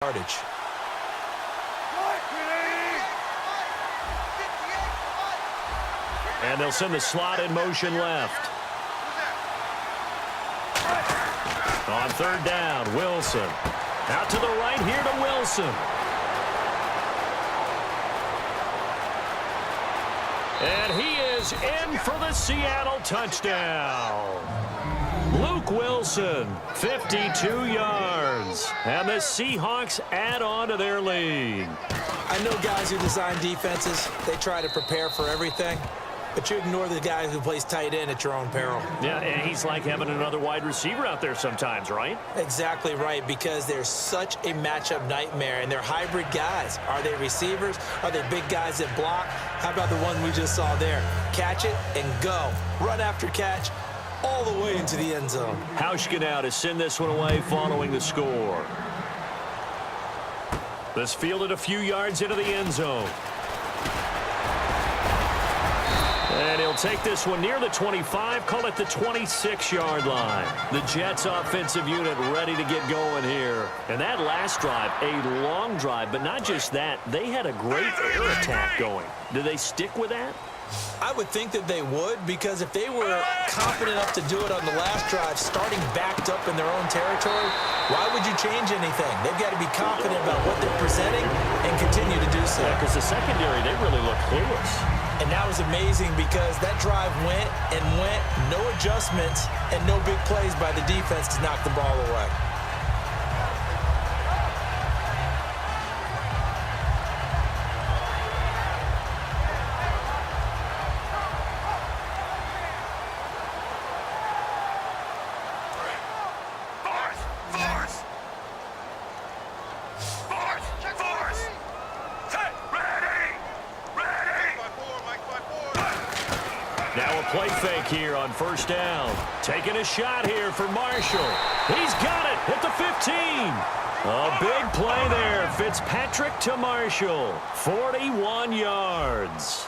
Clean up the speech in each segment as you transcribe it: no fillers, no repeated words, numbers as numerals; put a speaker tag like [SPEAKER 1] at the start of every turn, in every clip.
[SPEAKER 1] yardage.
[SPEAKER 2] And they'll send the slot in motion left. On third down, Wilson. Out to the right here to Wilson. And he is in for the Seattle touchdown. Luke Wilson, 52 yards. And the Seahawks add on to their lead.
[SPEAKER 1] I know guys who design defenses, they try to prepare for everything. But you ignore the guy who plays tight end at your own peril.
[SPEAKER 2] Yeah, and he's like having another wide receiver out there sometimes, right?
[SPEAKER 1] Exactly right, because they're such a matchup nightmare, and they're hybrid guys. Are they receivers? Are they big guys that block? How about the one we just saw there? Catch it and go. Run after catch all the way into the end zone.
[SPEAKER 2] Hauschka now to send this one away following the score. This fielded a few yards into the end zone. And he'll take this one near the 25, call it the 26-yard line. The Jets offensive unit ready to get going here. And that last drive, a long drive, but not just that, they had a great air attack going. Do they stick with that?
[SPEAKER 1] I would think that they would, because if they were confident enough to do it on the last drive, starting backed up in their own territory, why would you change anything? They've got to be confident about what they're presenting and continue to do so.
[SPEAKER 2] Yeah, because the secondary, they really look clueless.
[SPEAKER 1] And that was amazing because that drive went and went, no adjustments, and no big plays by the defense to knock the ball away.
[SPEAKER 2] Now a play fake here on first down. Taking a shot here for Marshall. He's got it at the 15. A big play there. Fitzpatrick to Marshall. 41 yards.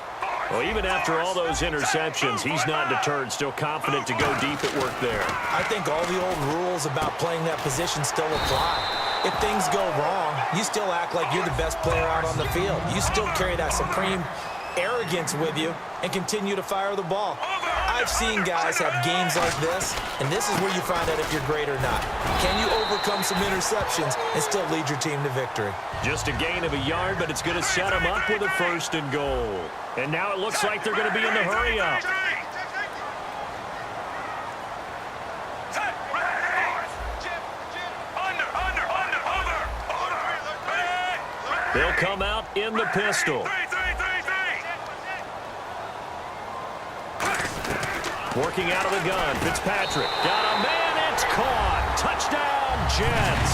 [SPEAKER 2] Well, even after all those interceptions, he's not deterred. Still confident to go deep at work there.
[SPEAKER 1] I think all the old rules about playing that position still apply. If things go wrong, you still act like you're the best player out on the field. You still carry that supreme arrogance with you and continue to fire the ball. I've seen guys have games like this, and this is where you find out if you're great or not. Can you overcome some interceptions and still lead your team to victory?
[SPEAKER 2] Just a gain of a yard, but it's going to set them up with a first and goal. And now it looks like they're going to be in the hurry-up. They'll come out in the pistol. Working out of the gun, Fitzpatrick. Got a man, it's caught. Touchdown, Jets.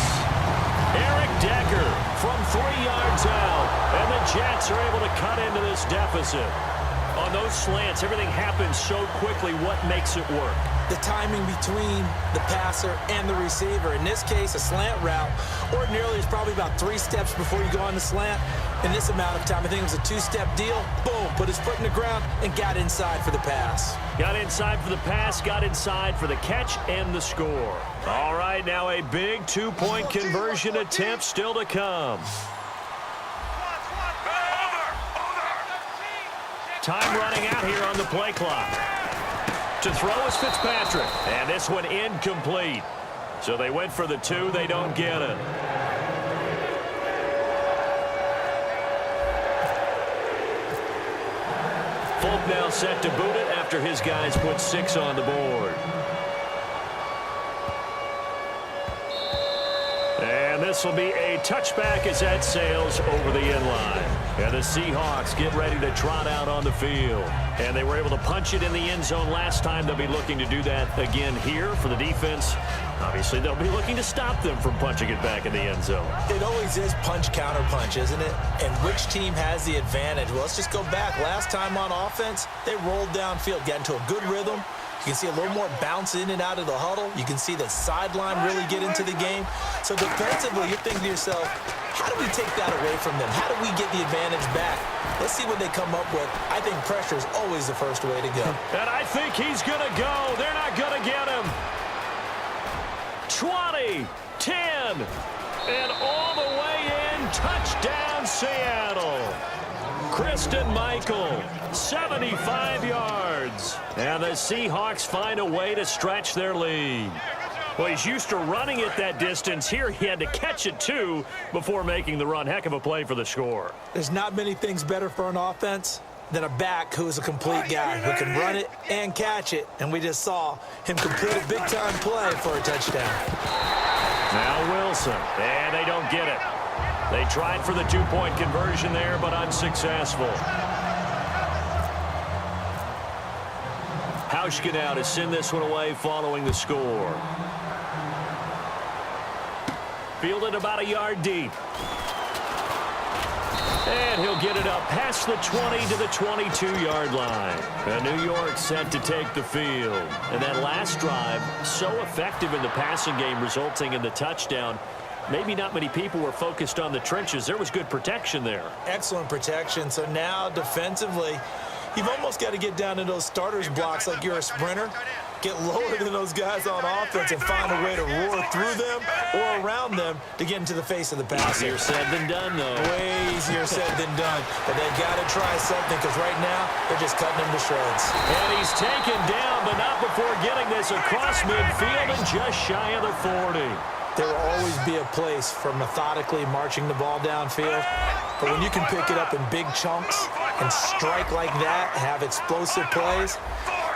[SPEAKER 2] Eric Decker from 3 yards out. And the Jets are able to cut into this deficit. On those slants, everything happens so quickly. What makes it work?
[SPEAKER 1] The timing between the passer and the receiver. In this case, a slant route ordinarily is probably about 3 steps before you go on the slant. In this amount of time, I think it was a 2-step deal. Boom, put his foot in the ground and got inside for the pass.
[SPEAKER 2] Got inside for the pass, got inside for the catch and the score. All right, now a big 2-point conversion attempt still to come. Time running out here on the play clock. To throw is Fitzpatrick, and this one incomplete. So they went for the 2, they don't get it. Folk now set to boot it after his guys put 6 on the board. And this will be a touchback as that sails over the end line. And the Seahawks get ready to trot out on the field. And they were able to punch it in the end zone last time. They'll be looking to do that again here for the defense. Obviously, they'll be looking to stop them from punching it back in the end zone.
[SPEAKER 1] It always is punch, counter punch, isn't it? And which team has the advantage? Well, let's just go back. Last time on offense, they rolled downfield, got into a good rhythm. You can see a little more bounce in and out of the huddle. You can see the sideline really get into the game. So defensively, you're thinking to yourself, how do we take that away from them? How do we get the advantage back? Let's see what they come up with. I think pressure is always the first way to go.
[SPEAKER 2] And I think he's going to go. They're not going to get him. 20, 10. And all the way in, touchdown Seattle. Kristen Michael, 75 yards. And the Seahawks find a way to stretch their lead. Well, he's used to running it that distance. Here he had to catch it, too, before making the run. Heck of a play for the score.
[SPEAKER 1] There's not many things better for an offense than a back who's a complete guy who can run it and catch it. And we just saw him complete a big-time play for a touchdown.
[SPEAKER 2] Now Wilson, and they don't get it. They tried for the two-point conversion there, but unsuccessful. Hauschka now to send this one away following the score. Fielded about a yard deep. And he'll get it up past the 20 to the 22-yard line. And New York set to take the field. And that last drive, so effective in the passing game, resulting in the touchdown. Maybe not many people were focused on the trenches. There was good protection there.
[SPEAKER 1] Excellent protection. So now defensively, you've almost got to get down to those starters blocks like you're a sprinter. Get lower than those guys on offense and find a way to roar through them or around them to get into the face of the passer.
[SPEAKER 2] Easier said than done, though.
[SPEAKER 1] Way easier said than done. But they've got to try something because right now they're just cutting him to shreds.
[SPEAKER 2] And he's taken down, but not before getting this across midfield and just shy of the 40.
[SPEAKER 1] There will always be a place for methodically marching the ball downfield. But when you can pick it up in big chunks and strike like that, have explosive plays,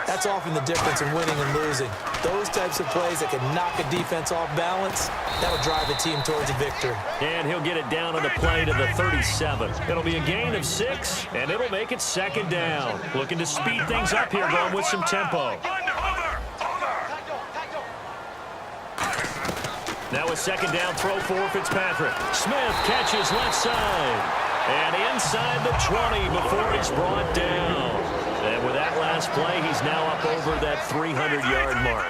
[SPEAKER 1] that's often the difference in winning and losing. Those types of plays that can knock a defense off balance, that'll drive a team towards a victory.
[SPEAKER 2] And he'll get it down on the play to the 37. It'll be a gain of 6, and it'll make it second down. Looking to speed things up here, going with some tempo. Now a second down throw for Fitzpatrick. Smith catches left side. And inside the 20 before he's brought down. And with that last play, he's now up over that 300-yard mark.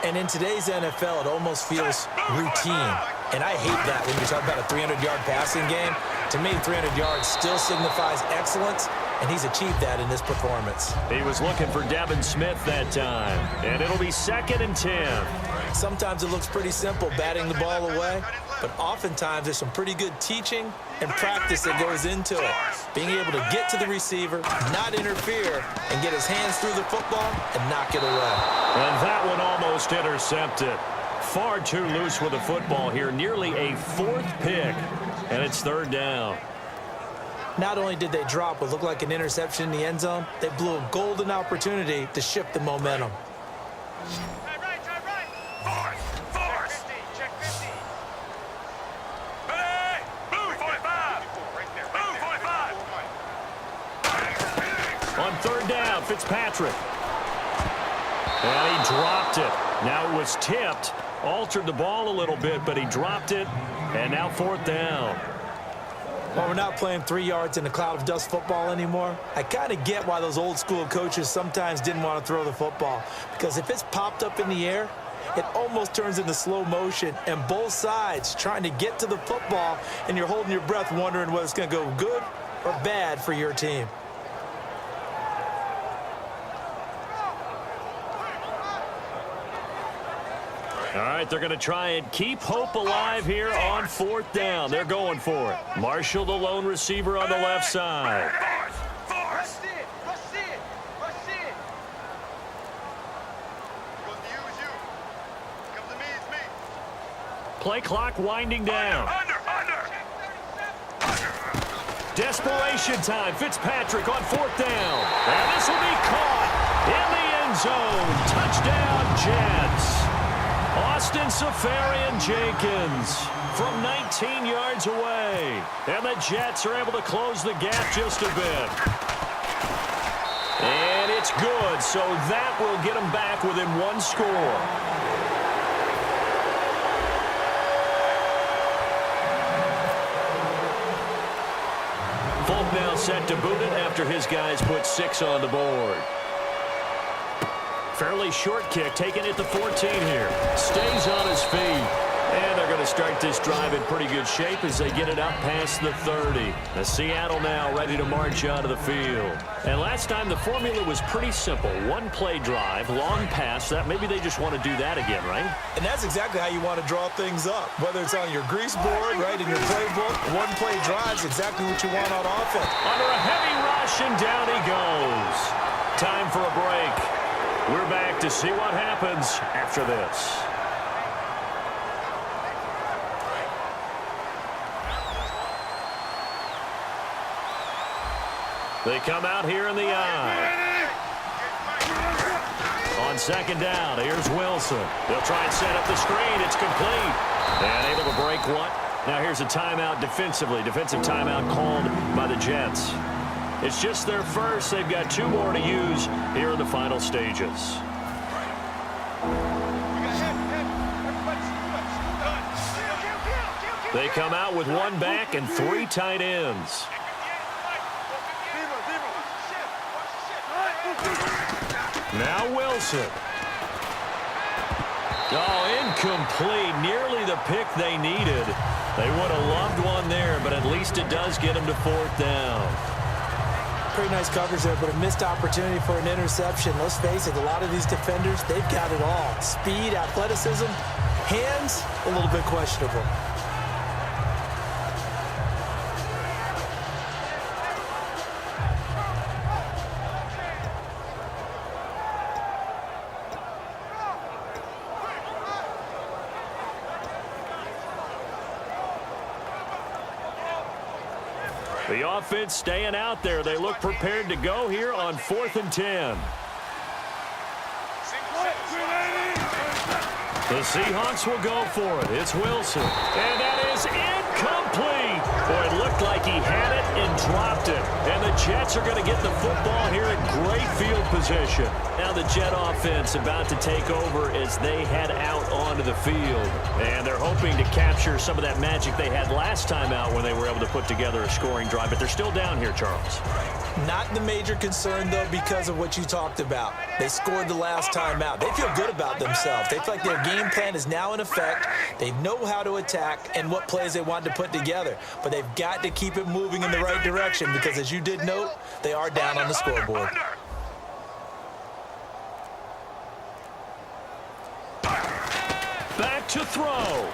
[SPEAKER 1] And in today's NFL, it almost feels routine. And I hate that when you talk about a 300-yard passing game. To me, 300 yards still signifies excellence, and he's achieved that in this performance.
[SPEAKER 2] He was looking for Devin Smith that time. And it'll be 2nd and 10.
[SPEAKER 1] Sometimes it looks pretty simple, batting the ball away. But oftentimes, there's some pretty good teaching and practice that goes into it. Being able to get to the receiver, not interfere, and get his hands through the football and knock it away.
[SPEAKER 2] And that one almost intercepted. Far too loose with the football here. Nearly a 4th pick. And it's 3rd down.
[SPEAKER 1] Not only did they drop what looked like an interception in the end zone, they blew a golden opportunity to shift the momentum.
[SPEAKER 2] On 3rd down, Fitzpatrick. And he dropped it. Now it was tipped. Altered the ball a little bit, but he dropped it. And now 4th down.
[SPEAKER 1] While we're not playing 3 yards in a cloud of dust football anymore, I kind of get why those old school coaches sometimes didn't want to throw the football. Because if it's popped up in the air, it almost turns into slow motion, and both sides trying to get to the football, and you're holding your breath wondering whether it's going to go good or bad for your team.
[SPEAKER 2] All right, they're going to try and keep hope alive here on 4th down. They're going for it. Marshall, the lone receiver on the left side. Play clock winding down. Desperation time. Fitzpatrick on 4th down. And this will be caught in the end zone. Touchdown, Jets. Austin Safarian-Jenkins from 19 yards away. And the Jets are able to close the gap just a bit. And it's good, so that will get them back within 1 score. Folk now set to boot it after his guys put 6 on the board. Fairly short kick, taking it to 14 here. Stays on his feet. And they're going to start this drive in pretty good shape as they get it up past the 30. The Seattle now ready to march out of the field. And last time the formula was pretty simple. One-play drive, long pass. That maybe they just want to do that again, right?
[SPEAKER 1] And that's exactly how you want to draw things up. Whether it's on your grease board, right, in your playbook, one-play drive is exactly what you want on offense.
[SPEAKER 2] Under a heavy rush, and down he goes. Time for a break. We're back to see what happens after this. They come out here in the eye. On second down, here's Wilson. They'll try and set up the screen. It's complete. And able to break one. Now here's a timeout defensively. Defensive timeout called by the Jets. It's just their first. They've got 2 more to use here in the final stages. They come out with 1 back and 3 tight ends. Now Wilson. Oh, incomplete. Nearly the pick they needed. They would have loved one there, but at least it does get them to 4th down.
[SPEAKER 1] Pretty nice coverage there, but a missed opportunity for an interception. Let's face it, a lot of these defenders, they've got it all. Speed, athleticism, hands, a little bit questionable.
[SPEAKER 2] The offense staying out there. They look prepared to go here on 4th and 10. The Seahawks will go for it. It's Wilson. And that is incomplete. Boy, it looked like he had it and dropped it. And the Jets are going to get the football here in great field position. Now the Jet offense about to take over as they head out onto the field. And they're hoping to capture some of that magic they had last time out when they were able to put together a scoring drive. But they're still down here, Charles.
[SPEAKER 1] Not the major concern, though, because of what you talked about. They scored the last time out. They feel good about themselves. They feel like their game plan is now in effect. They know how to attack and what plays they want to put together. But they've got to keep it moving in the right direction because, as you did note, they are down on the scoreboard.
[SPEAKER 2] Back to throw.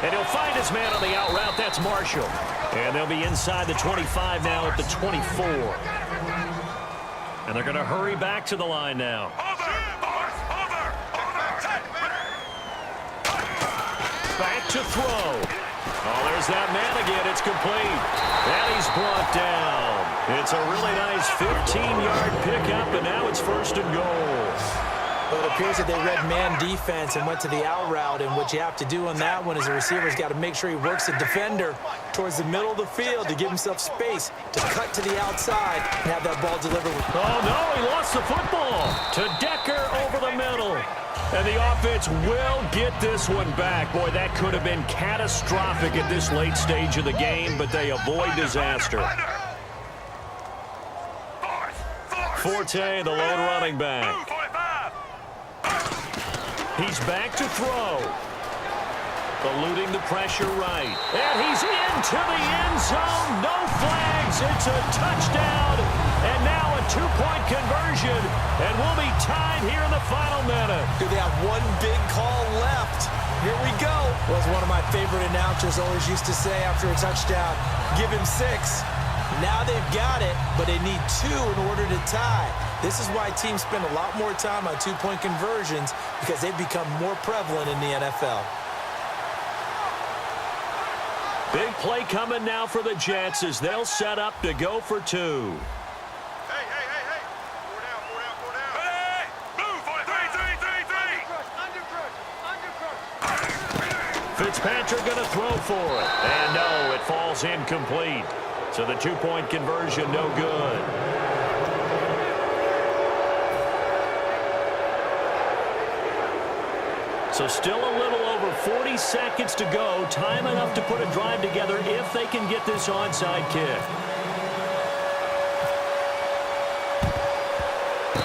[SPEAKER 2] And he'll find his man on the out route. That's Marshall. And they'll be inside the 25 now at the 24. And they're going to hurry back to the line now. Back to throw. Oh, there's that man again. It's complete. And he's brought down. It's a really nice 15-yard pickup, and now it's 1st and goal.
[SPEAKER 1] Well, it appears that they read man defense and went to the out route, and what you have to do on that one is the receiver's got to make sure he works the defender towards the middle of the field to give himself space to cut to the outside and have that ball delivered.
[SPEAKER 2] Oh, no, he lost the football to Decker over the middle. And the offense will get this one back. Boy, that could have been catastrophic at this late stage of the game, but they avoid disaster. Forte, the lone running back. He's back to throw. Eluding the pressure right. And he's into the end zone. No flags. It's a touchdown. And now a 2-point conversion. And we'll be tied here in the final minute.
[SPEAKER 1] Do they have one big call left? Here we go. Was one of my favorite announcers always used to say after a touchdown, give him 6. Now they've got it, but they need 2 in order to tie. This is why teams spend a lot more time on 2-point conversions because they've become more prevalent in the NFL.
[SPEAKER 2] Big play coming now for the Jets as they'll set up to go for 2.
[SPEAKER 3] Hey. 4 down. Hey, move, 3.
[SPEAKER 2] Fitzpatrick going to throw for it. And no, it falls incomplete. So the 2-point conversion, no good. So still a little over 40 seconds to go. Time enough to put a drive together if they can get this onside kick.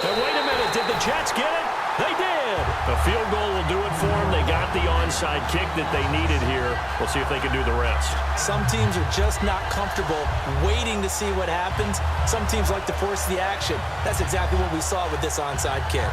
[SPEAKER 2] And wait a minute, did the Jets get it? They did. A field goal will do it for them. They got the onside kick that they needed here. We'll see if they can do the rest.
[SPEAKER 1] Some teams are just not comfortable waiting to see what happens. Some teams like to force the action. That's exactly what we saw with this onside kick.